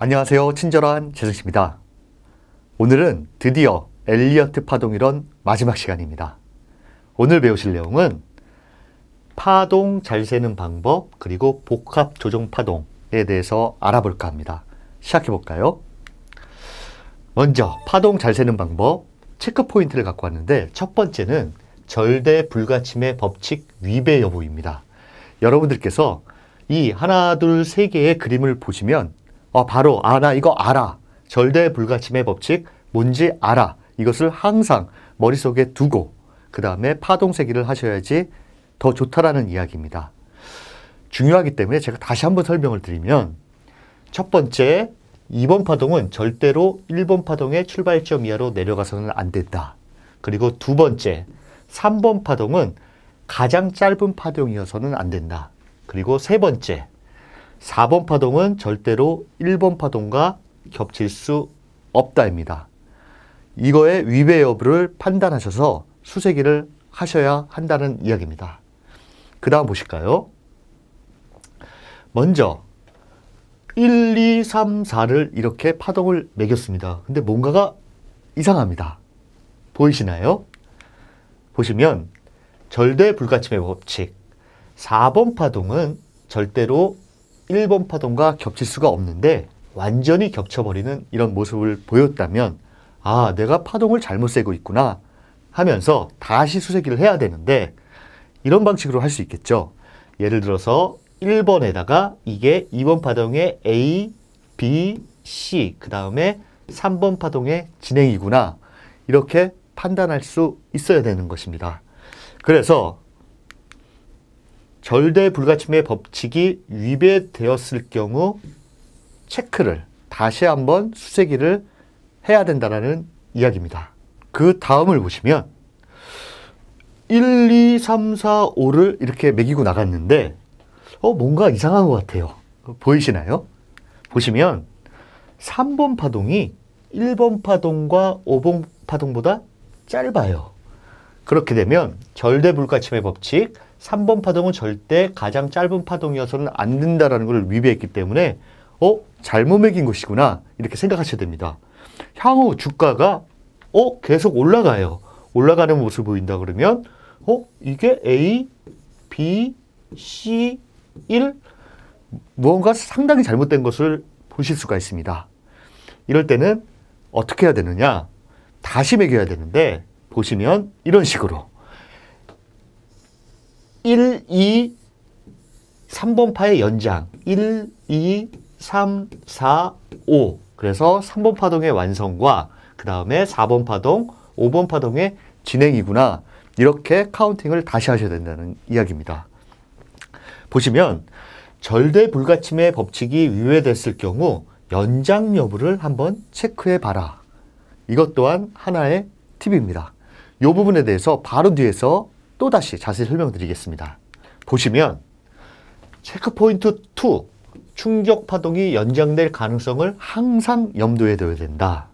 안녕하세요. 친절한 재승씨입니다. 오늘은 드디어 엘리어트 파동이론 마지막 시간입니다. 오늘 배우실 내용은 파동 잘 세는 방법 그리고 복합 조정 파동에 대해서 알아볼까 합니다. 시작해 볼까요? 먼저 파동 잘 세는 방법 체크 포인트를 갖고 왔는데 첫 번째는 절대 불가침의 법칙 위배 여부입니다. 여러분들께서 이 하나 둘 세 개의 그림을 보시면 바로 나 이거 알아. 절대 불가침의 법칙 뭔지 알아. 이것을 항상 머릿속에 두고 그 다음에 파동 세기를 하셔야지 더 좋다라는 이야기입니다. 중요하기 때문에 제가 다시 한번 설명을 드리면 첫 번째 2번 파동은 절대로 1번 파동의 출발점 이하로 내려가서는 안 된다. 그리고 두 번째 3번 파동은 가장 짧은 파동이어서는 안 된다. 그리고 세 번째 4번 파동은 절대로 1번 파동과 겹칠 수 없다입니다. 이거의 위배 여부를 판단하셔서 수세기를 하셔야 한다는 이야기입니다. 그 다음 보실까요? 먼저 1, 2, 3, 4를 이렇게 파동을 매겼습니다. 근데 뭔가가 이상합니다. 보이시나요? 보시면 절대 불가침의 법칙 4번 파동은 절대로 1번 파동과 겹칠 수가 없는데 완전히 겹쳐버리는 이런 모습을 보였다면 내가 파동을 잘못 세고 있구나 하면서 다시 수세기를 해야 되는데 이런 방식으로 할 수 있겠죠. 예를 들어서 1번에다가 이게 2번 파동의 A, B, C 그 다음에 3번 파동의 진행이구나 이렇게 판단할 수 있어야 되는 것입니다. 그래서 절대 불가침의 법칙이 위배되었을 경우 체크를 다시 한번 수세기를 해야 된다는 이야기입니다. 그 다음을 보시면 1, 2, 3, 4, 5를 이렇게 매기고 나갔는데 뭔가 이상한 것 같아요. 보이시나요? 보시면 3번 파동이 1번 파동과 5번 파동보다 짧아요. 그렇게 되면 절대 불가침의 법칙 3번 파동은 절대 가장 짧은 파동이어서는 안 된다라는 걸 위배했기 때문에 잘못 매긴 것이구나 이렇게 생각하셔야 됩니다. 향후 주가가 계속 올라가요. 올라가는 모습을 보인다 그러면 이게 A, B, C, 1 무언가 상당히 잘못된 것을 보실 수가 있습니다. 이럴 때는 어떻게 해야 되느냐? 다시 매겨야 되는데 보시면 이런 식으로 1, 2, 3번 파의 연장 1, 2, 3, 4, 5 그래서 3번 파동의 완성과 그 다음에 4번 파동, 5번 파동의 진행이구나 이렇게 카운팅을 다시 하셔야 된다는 이야기입니다. 보시면 절대 불가침의 법칙이 위배됐을 경우 연장 여부를 한번 체크해 봐라. 이것 또한 하나의 팁입니다. 이 부분에 대해서 바로 뒤에서 또다시 자세히 설명드리겠습니다. 보시면 체크포인트 2 충격 파동이 연장될 가능성을 항상 염두에 둬야 된다.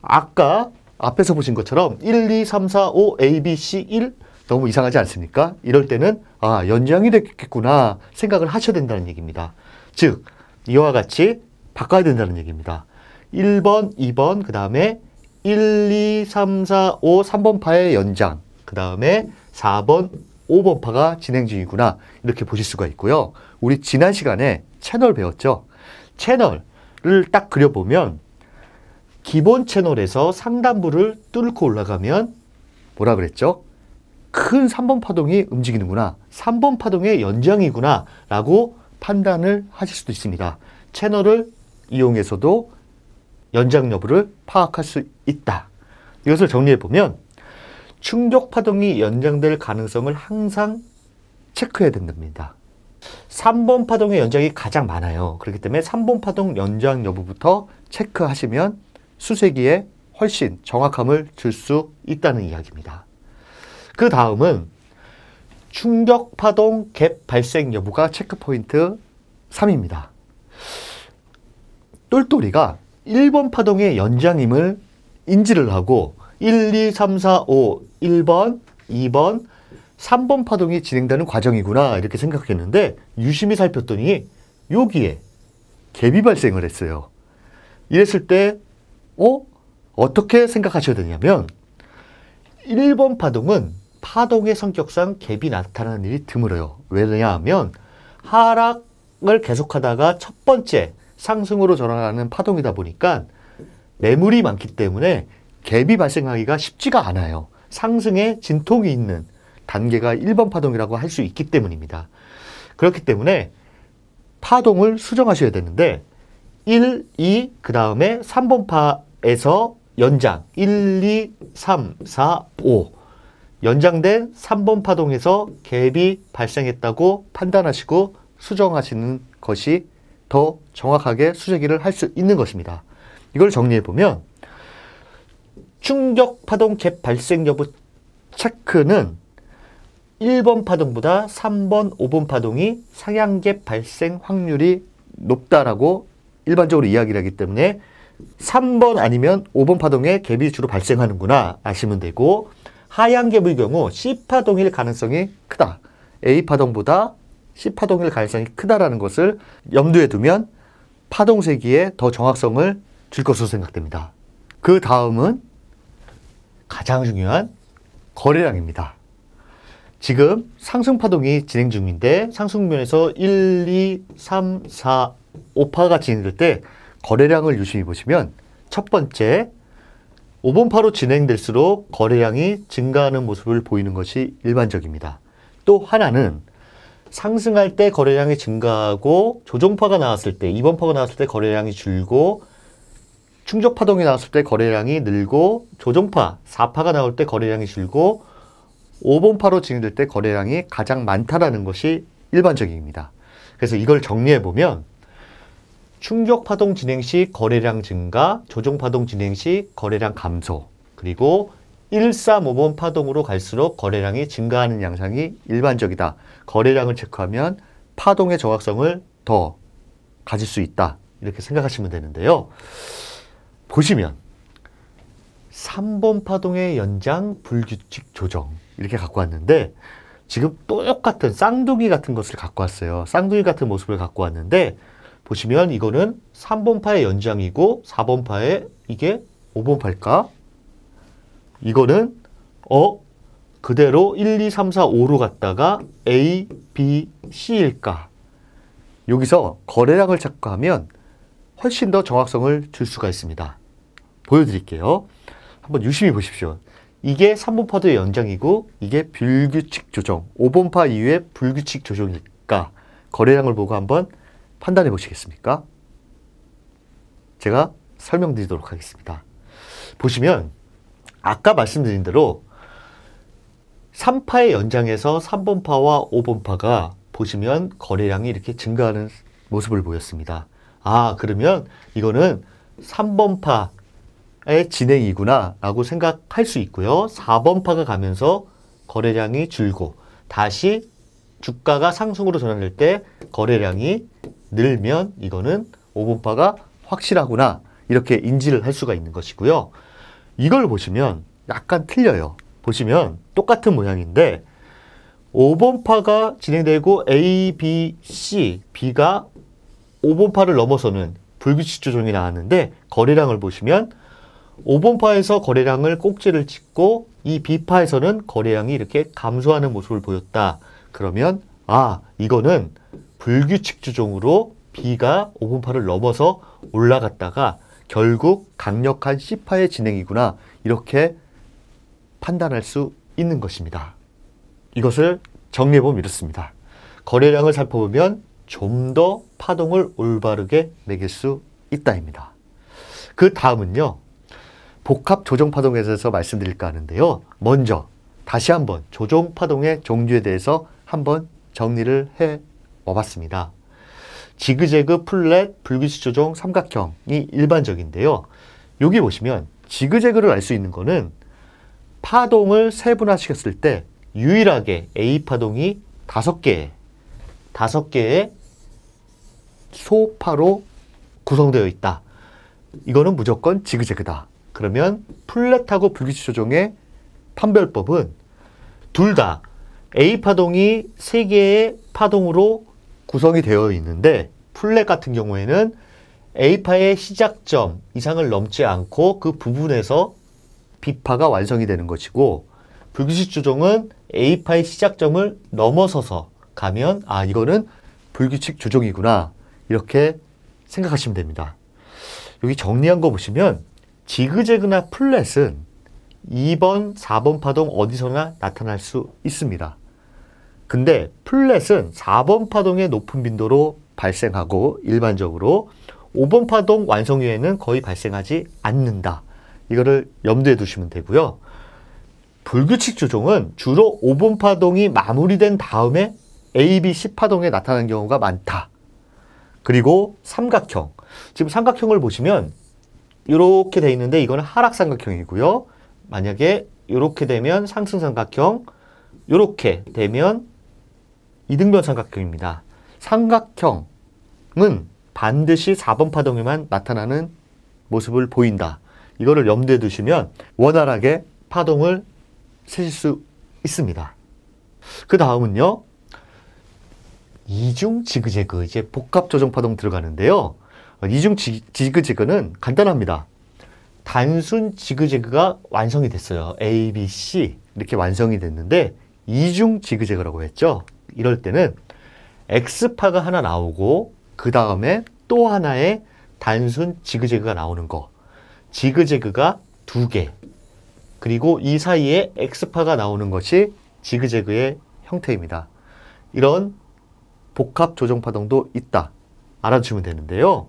아까 앞에서 보신 것처럼 1, 2, 3, 4, 5, A, B, C, 1 너무 이상하지 않습니까? 이럴 때는 연장이 됐겠구나 생각을 하셔야 된다는 얘기입니다. 즉 이와 같이 바꿔야 된다는 얘기입니다. 1번, 2번 그 다음에 1, 2, 3, 4, 5, 3번 파의 연장 그 다음에 4번, 5번 파가 진행 중이구나 이렇게 보실 수가 있고요. 우리 지난 시간에 채널 배웠죠? 채널을 딱 그려보면 기본 채널에서 상단부를 뚫고 올라가면 뭐라 그랬죠? 큰 3번 파동이 움직이는구나 3번 파동의 연장이구나 라고 판단을 하실 수도 있습니다. 채널을 이용해서도 연장 여부를 파악할 수 있다. 이것을 정리해보면 충격 파동이 연장될 가능성을 항상 체크해야 된답니다. 3번 파동의 연장이 가장 많아요. 그렇기 때문에 3번 파동 연장 여부부터 체크하시면 수세기에 훨씬 정확함을 줄 수 있다는 이야기입니다. 그 다음은 충격 파동 갭 발생 여부가 체크포인트 3입니다. 똘똘이가 1번 파동의 연장임을 인지를 하고 1, 2, 3, 4, 5, 1번, 2번, 3번 파동이 진행되는 과정이구나 이렇게 생각했는데 유심히 살폈더니 여기에 갭이 발생을 했어요. 이랬을 때 어떻게 생각하셔야 되냐면 1번 파동은 파동의 성격상 갭이 나타나는 일이 드물어요. 왜냐하면 하락을 계속하다가 첫 번째 상승으로 전환하는 파동이다 보니까 매물이 많기 때문에 갭이 발생하기가 쉽지가 않아요. 상승에 진통이 있는 단계가 1번 파동이라고 할 수 있기 때문입니다. 그렇기 때문에 파동을 수정하셔야 되는데 1, 2, 그 다음에 3번 파에서 연장 1, 2, 3, 4, 5 연장된 3번 파동에서 갭이 발생했다고 판단하시고 수정하시는 것이 더 정확하게 수제기를 할 수 있는 것입니다. 이걸 정리해보면 충격 파동 갭 발생 여부 체크는 1번 파동보다 3번, 5번 파동이 상향갭 발생 확률이 높다라고 일반적으로 이야기를 하기 때문에 3번 아니면 5번 파동에 갭이 주로 발생하는구나 아시면 되고, 하향갭의 경우 C파동일 가능성이 크다. A파동보다 C파동일 가능성이 크다라는 것을 염두에 두면 파동 세기에 더 정확성을 줄 것으로 생각됩니다. 그 다음은 가장 중요한 거래량입니다. 지금 상승파동이 진행 중인데 상승면에서 1, 2, 3, 4, 5파가 진행될 때 거래량을 유심히 보시면 첫 번째 5번 파로 진행될수록 거래량이 증가하는 모습을 보이는 것이 일반적입니다. 또 하나는 상승할 때 거래량이 증가하고 조정파가 나왔을 때 2번 파가 나왔을 때 거래량이 줄고 충격파동이 나왔을 때 거래량이 늘고 조정파 4파가 나올 때 거래량이 줄고 5번 파로 진행될 때 거래량이 가장 많다라는 것이 일반적입니다. 그래서 이걸 정리해보면 충격파동 진행 시 거래량 증가, 조정파동 진행 시 거래량 감소, 그리고 1, 3, 5번 파동으로 갈수록 거래량이 증가하는 양상이 일반적이다. 거래량을 체크하면 파동의 정확성을 더 가질 수 있다. 이렇게 생각하시면 되는데요. 보시면 3번 파동의 연장 불규칙 조정 이렇게 갖고 왔는데 지금 똑같은 쌍둥이 같은 것을 갖고 왔어요. 쌍둥이 같은 모습을 갖고 왔는데 보시면 이거는 3번 파의 연장이고 4번 파의 이게 5번 파일까? 이거는 그대로 1, 2, 3, 4, 5로 갔다가 A, B, C일까? 여기서 거래량을 체크하면 훨씬 더 정확성을 줄 수가 있습니다. 보여드릴게요. 한번 유심히 보십시오. 이게 3번 파도의 연장이고 이게 불규칙 조정, 5번 파 이후에 불규칙 조정일까? 거래량을 보고 한번 판단해 보시겠습니까? 제가 설명드리도록 하겠습니다. 보시면 아까 말씀드린 대로 3파의 연장에서 3번 파와 5번 파가 보시면 거래량이 이렇게 증가하는 모습을 보였습니다. 아, 그러면 이거는 3번 파의 진행이구나 라고 생각할 수 있고요. 4번 파가 가면서 거래량이 줄고 다시 주가가 상승으로 전환될 때 거래량이 늘면 이거는 5번 파가 확실하구나 이렇게 인지를 할 수가 있는 것이고요. 이걸 보시면 약간 틀려요. 보시면 똑같은 모양인데 5번 파가 진행되고 A, B, C, B가 5번 파를 넘어서는 불규칙 조정이 나왔는데 거래량을 보시면 5번 파에서 거래량을 꼭지를 찍고 이 B파에서는 거래량이 이렇게 감소하는 모습을 보였다. 그러면 이거는 불규칙 조정으로 B가 5번 파를 넘어서 올라갔다가 결국 강력한 C파의 진행이구나 이렇게 판단할 수 있는 것입니다. 이것을 정리해보면 이렇습니다. 거래량을 살펴보면 좀 더 파동을 올바르게 매길 수 있다입니다. 그 다음은요. 복합 조정파동에 대해서 말씀드릴까 하는데요. 먼저 다시 한번 조정파동의 종류에 대해서 한번 정리를 해 와봤습니다. 지그재그, 플랫, 불규칙 조정, 삼각형이 일반적인데요. 여기 보시면 지그재그를 알 수 있는 거는 파동을 세분화시켰을 때 유일하게 A파동이 5개의 소파로 구성되어 있다. 이거는 무조건 지그재그다. 그러면 플랫하고 불규칙 조정의 판별법은 둘 다 A파동이 3개의 파동으로 구성이 되어 있는데 플랫 같은 경우에는 A파의 시작점 이상을 넘지 않고 그 부분에서 B파가 완성이 되는 것이고, 불규칙 조종은 A파의 시작점을 넘어서서 가면 이거는 불규칙 조종이구나, 이렇게 생각하시면 됩니다. 여기 정리한 거 보시면 지그재그나 플랫은 2번, 4번 파동 어디서나 나타날 수 있습니다. 근데 플랫은 4번 파동의 높은 빈도로 발생하고 일반적으로 5번 파동 완성 이후에는 거의 발생하지 않는다. 이거를 염두에 두시면 되고요. 불규칙 조종은 주로 5번 파동이 마무리된 다음에 A, B, C 파동에 나타나는 경우가 많다. 그리고 삼각형. 지금 삼각형을 보시면 이렇게 돼 있는데 이거는 하락 삼각형이고요. 만약에 이렇게 되면 상승 삼각형, 이렇게 되면 이등변 삼각형입니다. 삼각형은 반드시 4번 파동에만 나타나는 모습을 보인다. 이거를 염두에 두시면 원활하게 파동을 세실 수 있습니다. 그 다음은요, 이중 지그재그, 이제 복합 조정 파동 들어가는데요. 이중 지그재그는 간단합니다. 단순 지그재그가 완성이 됐어요. A, B, C 이렇게 완성이 됐는데 이중 지그재그라고 했죠. 이럴 때는 X파가 하나 나오고 그 다음에 또 하나의 단순 지그재그가 나오는 거. 지그재그가 2개. 그리고 이 사이에 X파가 나오는 것이 지그재그의 형태입니다. 이런 복합 조정 파동도 있다. 알아주시면 되는데요.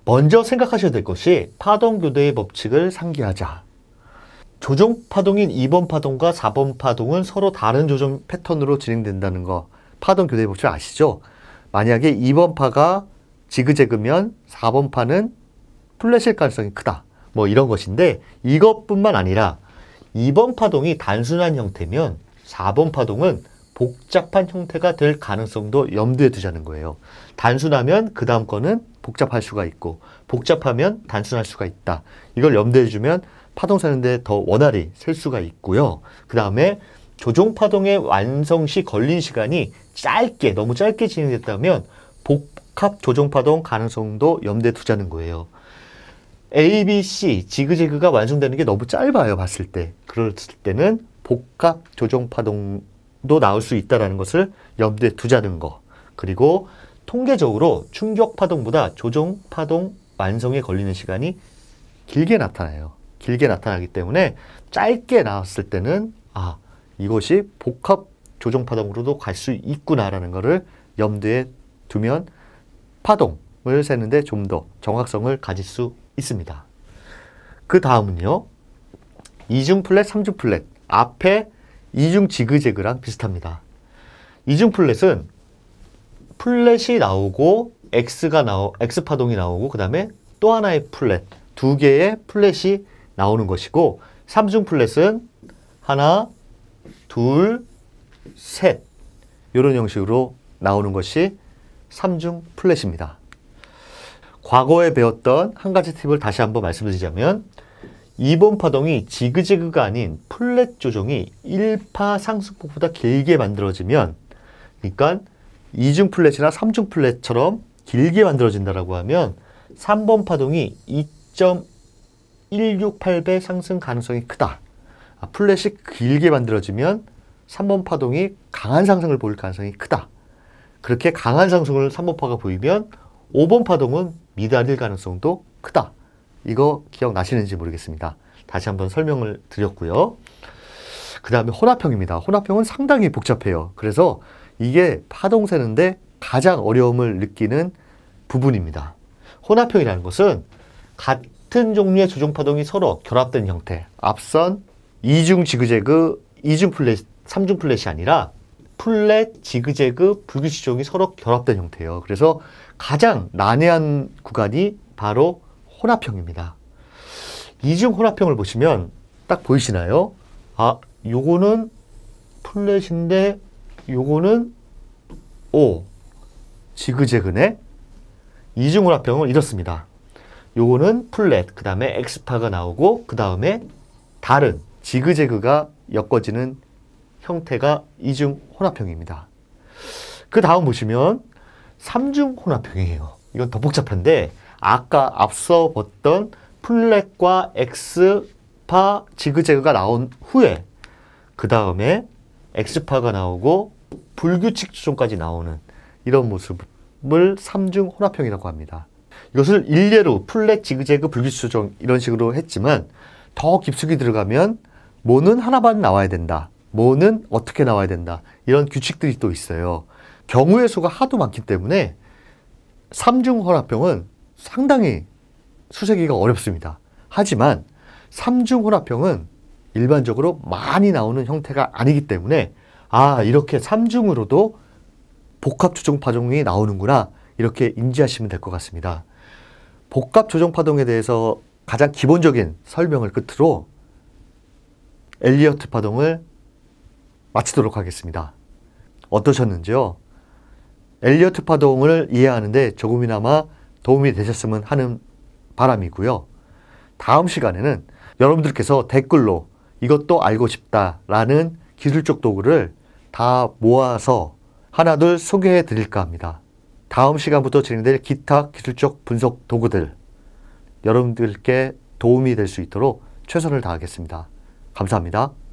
먼저 생각하셔야 될 것이 파동 교대의 법칙을 상기하자. 조정 파동인 2번 파동과 4번 파동은 서로 다른 조정 패턴으로 진행된다는 거, 파동 교대의 법칙 아시죠? 만약에 2번 파가 지그재그면 4번 파는 플랫일 가능성이 크다. 뭐 이런 것인데, 이것뿐만 아니라 2번 파동이 단순한 형태면 4번 파동은 복잡한 형태가 될 가능성도 염두에 두자는 거예요. 단순하면 그 다음 거는 복잡할 수가 있고, 복잡하면 단순할 수가 있다. 이걸 염두에 주면 파동 세는데 더 원활히 셀 수가 있고요. 그 다음에 조종 파동의 완성 시 걸린 시간이 너무 짧게 진행됐다면 복합 조종 파동 가능성도 염두에 두자는 거예요. A, B, C 지그재그가 완성되는 게 너무 짧아요, 봤을 때. 그럴 때는 복합 조종 파동도 나올 수 있다는 것을 염두에 두자는 거. 그리고 통계적으로 충격 파동보다 조종 파동 완성에 걸리는 시간이 길게 나타나요. 길게 나타나기 때문에 짧게 나왔을 때는 이것이 복합 조종 파동으로도 갈 수 있구나라는 것을 염두에 두면 파동을 세는데 좀 더 정확성을 가질 수 있습니다. 그 다음은요, 이중 플랫, 삼중 플랫. 앞에 이중 지그재그랑 비슷합니다. 이중 플랫은 플랫이 나오고 X 파동이 나오고 그 다음에 또 하나의 플랫, 2개의 플랫이 나오는 것이고, 삼중 플랫은 하나, 둘, 셋 이런 형식으로 나오는 것이 삼중 플랫입니다. 과거에 배웠던 한 가지 팁을 다시 한번 말씀드리자면, 2번 파동이 지그재그가 아닌 플랫 조종이 1파 상승폭보다 길게 만들어지면, 그러니까 2중 플랫이나 3중 플랫처럼 길게 만들어진다라고 하면 3번 파동이 2.168배 상승 가능성이 크다. 플랫이 길게 만들어지면 3번 파동이 강한 상승을 보일 가능성이 크다. 그렇게 강한 상승을 3번 파가 보이면 5번 파동은 미달릴 가능성도 크다. 이거 기억나시는지 모르겠습니다. 다시 한번 설명을 드렸고요. 그 다음에 혼합형입니다. 혼합형은 상당히 복잡해요. 그래서 이게 파동 세는데 가장 어려움을 느끼는 부분입니다. 혼합형이라는 것은 같은 종류의 조종파동이 서로 결합된 형태. 앞선 이중 지그재그, 이중 플랫, 삼중 플랫이 아니라 플랫, 지그재그, 불규칙 조종이 서로 결합된 형태예요. 그래서 가장 난해한 구간이 바로 혼합형입니다. 이중 혼합형을 보시면 딱 보이시나요? 요거는 플랫인데 요거는 지그재그네. 이중 혼합형은 이렇습니다. 요거는 플랫, 그 다음에 X파가 나오고 그 다음에 다른 지그재그가 엮어지는 형태가 이중 혼합형입니다. 그 다음 보시면 삼중 혼합형이에요. 이건 더 복잡한데 아까 앞서 봤던 플랫과 X파 지그재그가 나온 후에 그 다음에 X파가 나오고 불규칙 조정까지 나오는 이런 모습을 삼중 혼합형이라고 합니다. 이것을 일례로 플랫, 지그재그, 불규칙 조정 이런 식으로 했지만 더 깊숙이 들어가면 뭐는 하나만 나와야 된다. 뭐는 어떻게 나와야 된다. 이런 규칙들이 또 있어요. 경우의 수가 하도 많기 때문에 삼중 혼합형은 상당히 수세기가 어렵습니다. 하지만 삼중 혼합형은 일반적으로 많이 나오는 형태가 아니기 때문에 이렇게 삼중으로도 복합 조정 파동이 나오는구나 이렇게 인지하시면 될 것 같습니다. 복합 조정 파동에 대해서 가장 기본적인 설명을 끝으로 엘리어트 파동을 마치도록 하겠습니다. 어떠셨는지요? 엘리어트 파동을 이해하는데 조금이나마 도움이 되셨으면 하는 바람이고요. 다음 시간에는 여러분들께서 댓글로 이것도 알고 싶다라는 기술적 도구를 다 모아서 하나둘 소개해 드릴까 합니다. 다음 시간부터 진행될 기타 기술적 분석 도구들 여러분들께 도움이 될 수 있도록 최선을 다하겠습니다. 감사합니다.